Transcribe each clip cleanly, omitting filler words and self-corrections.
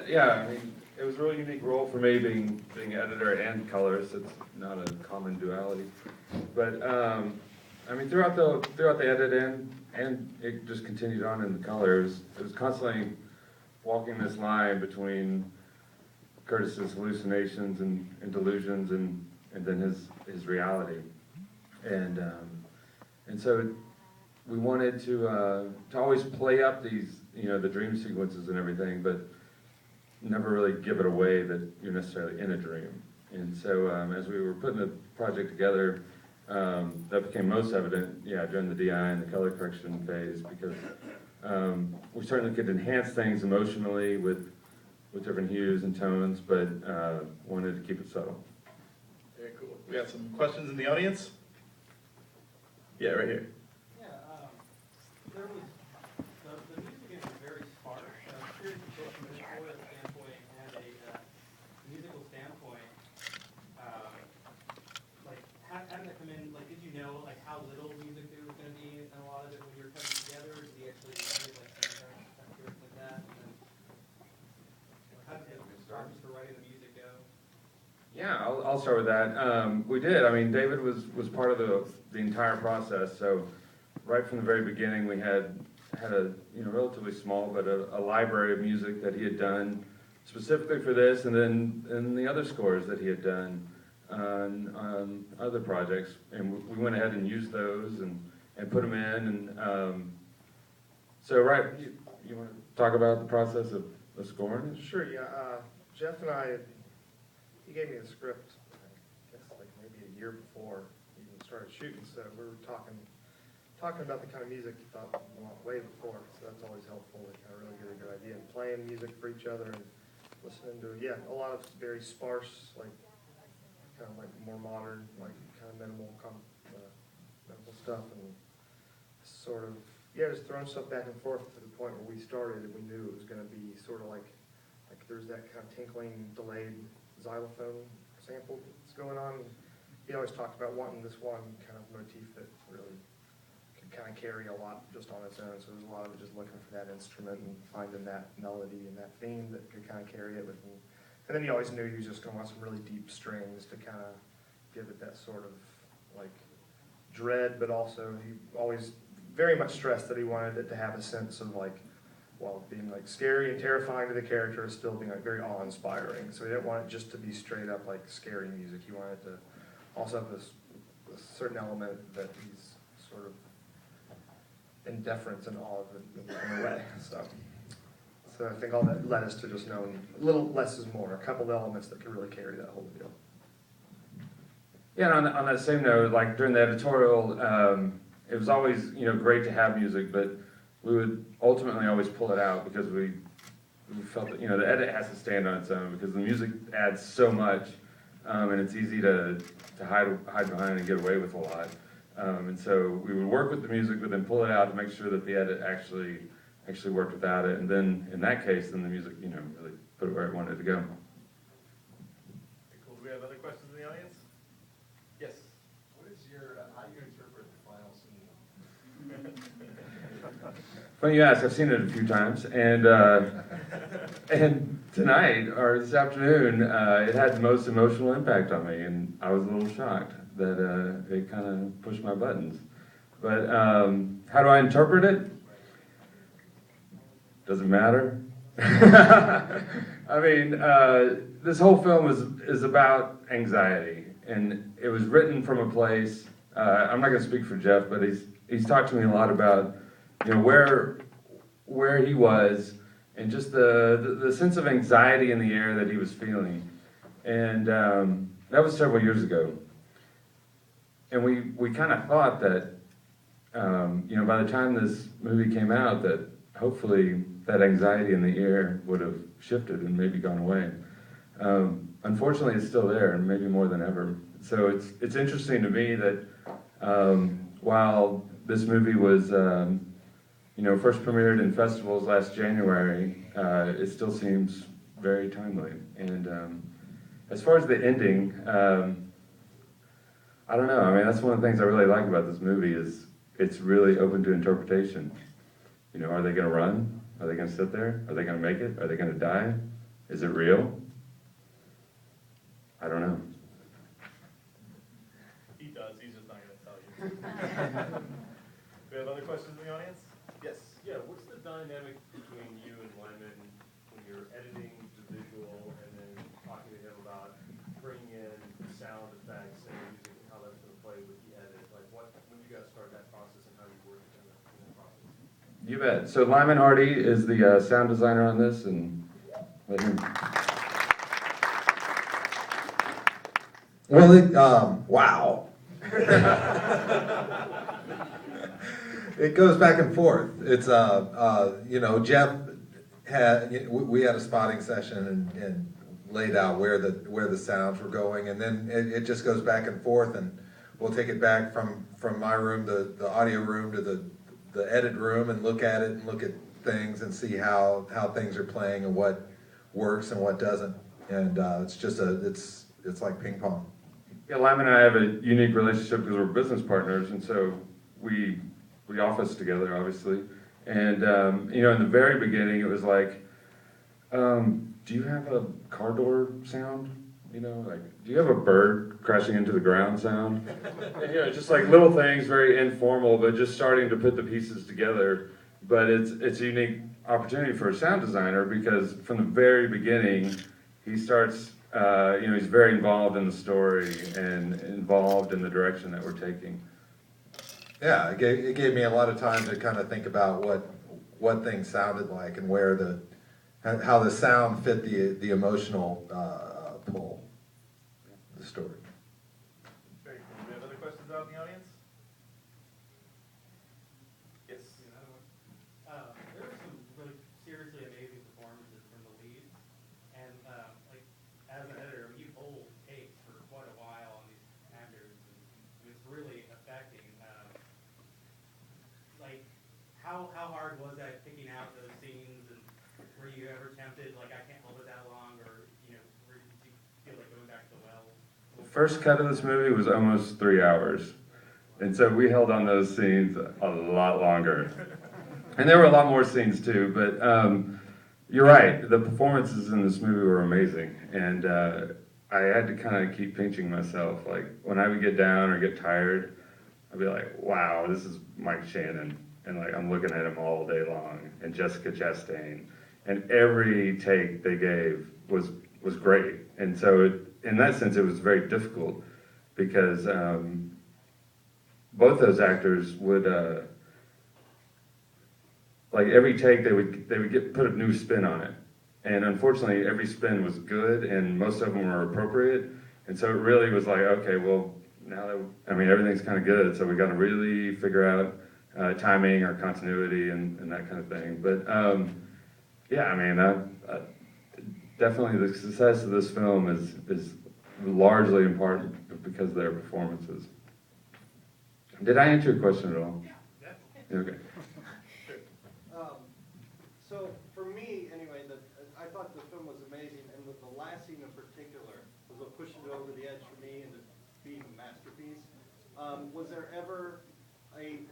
Yeah, I mean, it was a really unique role for me being editor and colorist. It's not a common duality, but I mean, throughout the edit and it just continued on in the colors. It was constantly walking this line between Curtis's hallucinations and delusions and then his reality, and so we wanted to always play up these, the dream sequences and everything, but never really give it away that you're necessarily in a dream. And so as we were putting the project together, that became most evident, during the DI and the color correction phase, because we certainly could enhance things emotionally with different hues and tones, but wanted to keep it subtle. Very cool. We got some questions in the audience? Yeah, right here. There was, the music again was very sparse. I'm curious both from an editorial standpoint and a musical standpoint, like, how did that come in? Like, did you know, like, how little music there was going to be in a lot of it when you were cutting together? Or did he actually give, like, soundtracks like that? And then, how did the process for writing the music go? Yeah, I'll start with that. We did. I mean, David was part of the entire process. So right from the very beginning, we had a relatively small but a library of music that he had done specifically for this, and then the other scores that he had done on other projects, and we went ahead and used those and put them in. And so, right, you want to talk about the process of scoring it? Sure, yeah. Jeff and I, he gave me the script, I guess like maybe a year before we even started shooting, so we were talking about the kind of music he thought we want way before, so that's always helpful to kind of really get a good idea. And playing music for each other and listening to, a lot of very sparse, like, kind of like more modern, like kind of minimal stuff, and sort of, just throwing stuff back and forth to the point where we started and we knew it was going to be sort of like there's that kind of tinkling, delayed xylophone sample that's going on. He always talked about wanting this one kind of motif that really could kind of carry a lot just on its own. So there's a lot of just looking for that instrument and finding that melody and that theme that could kind of carry it with him. And then he always knew he was just going to want some really deep strings to kind of give it that sort of like dread, but also he always very much stressed that he wanted it to have a sense of like, while being like scary and terrifying to the character, still being like very awe-inspiring. So he didn't want it just to be straight up like scary music. He wanted to also have this certain element that he's sort of in deference and awe of it in a way. So I think all that led us to just knowing a little less is more, a couple of elements that could really carry that whole deal. Yeah, and on that same note, like during the editorial, it was always great to have music, but we would ultimately always pull it out because we felt that the edit has to stand on its own because the music adds so much, and it's easy to hide behind and get away with a lot. And so we would work with the music, but then pull it out to make sure that the edit actually worked without it. And then in that case, then the music really put it where it wanted to go. Cool. Do we have other questions in the audience? Yes. What is how do you interpret the final scene? Funny you ask. I've seen it a few times, and tonight or this afternoon, it had the most emotional impact on me, and I was a little shocked that it kind of pushed my buttons. But how do I interpret it? Does it matter? I mean, this whole film is about anxiety, and it was written from a place. I'm not going to speak for Jeff, but he's talked to me a lot about where he was and just the sense of anxiety in the air that he was feeling, and that was several years ago. And we kind of thought that by the time this movie came out, that hopefully that anxiety in the air would have shifted and maybe gone away. Unfortunately, it's still there, and maybe more than ever. So it's interesting to me that while this movie was first premiered in festivals last January, it still seems very timely. And as far as the ending, I don't know. I mean, that's one of the things I really like about this movie is it's really open to interpretation. Are they going to run? Are they going to sit there? Are they going to make it? Are they going to die? Is it real? I don't know. He does, he's just not gonna tell you. We have other questions in the audience? Yes. Yeah, what's the dynamic between you and Lyman when you're editing the visual and then talking to him about bringing in sound effects and music and how that's gonna play with the edit? Like when you guys start that process and how you work in the process? You bet. So Lyman Hardy is the sound designer on this, and let him. Well, wow. It goes back and forth. It's, Jeff we had a spotting session and laid out where the sounds were going, and then it just goes back and forth, and we'll take it back from my room, the audio room, to the edit room, and look at it and look at things and see how things are playing and what works and what doesn't. And it's just it's like ping pong. Yeah, Lyman and I have a unique relationship because we're business partners, and so we office together, obviously. And in the very beginning, it was like, do you have a car door sound? Do you have a bird crashing into the ground sound? And, just like little things, very informal, but just starting to put the pieces together. But it's a unique opportunity for a sound designer because from the very beginning, he starts. He's very involved in the story and involved in the direction that we're taking. Yeah, it gave me a lot of time to kind of think about what things sounded like and how the sound fit the emotional pull of the story. Very cool. Do we have other questions out in the audience? Yes. There were some really seriously amazing performances from the leads, and as an editor, you hold takes for quite a while on these actors, and it's really affecting. How hard was that picking out those scenes, and were you ever tempted, I can't hold it that long, or did you feel like going back to the well? The first cut of this movie was almost 3 hours. And so we held on those scenes a lot longer. And there were a lot more scenes too, but you're right, the performances in this movie were amazing. And I had to kind of keep pinching myself. Like, when I would get down or get tired, I'd be like, wow, this is Mike Shannon. And I'm looking at him all day long, and Jessica Chastain. And every take they gave was great. And so in that sense, it was very difficult because both those actors would, every take they would put a new spin on it. And unfortunately, every spin was good, and most of them were appropriate. And so it really was like, okay, well, now that, everything's kind of good, so we got to really figure out timing or continuity and that kind of thing. But definitely the success of this film is largely in part because of their performances. Did I answer your question at all? Yeah. Okay. So for me, anyway, I thought the film was amazing, and the last scene in particular was what pushed it over the edge for me into being a masterpiece. Was there ever a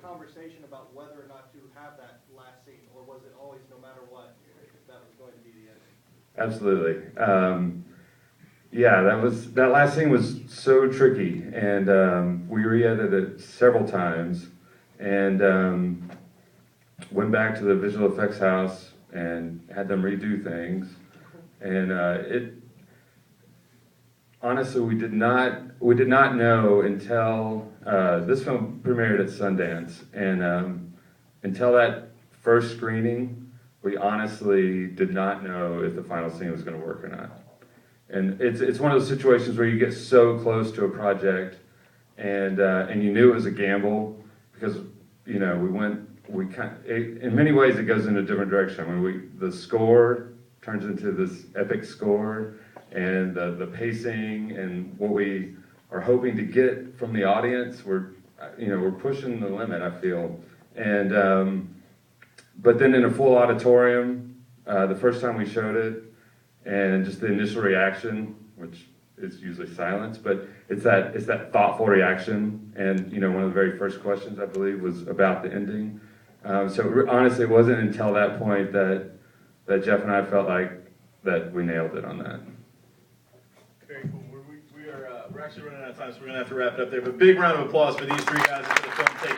conversation about whether or not to have that last scene, or was it always, no matter what, that was going to be the end? Absolutely. That last scene was so tricky, and we re-edited it several times, and went back to the visual effects house and had them redo things, and honestly, we did not know until this film premiered at Sundance, and until that first screening, we honestly did not know if the final scene was going to work or not. And it's one of those situations where you get so close to a project, and you knew it was a gamble because in many ways it goes in a different direction. The score turns into this epic score, and the pacing and what we are hoping to get from the audience, we're pushing the limit, I feel. And but then in a full auditorium, the first time we showed it, and just the initial reaction, which is usually silence, but it's that thoughtful reaction. And one of the very first questions, I believe, was about the ending. So honestly, it wasn't until that point that Jeff and I felt like, that we nailed it on that. Very cool. We're actually running out of time, so we're gonna have to wrap it up there. But big round of applause for these three guys that did the film Take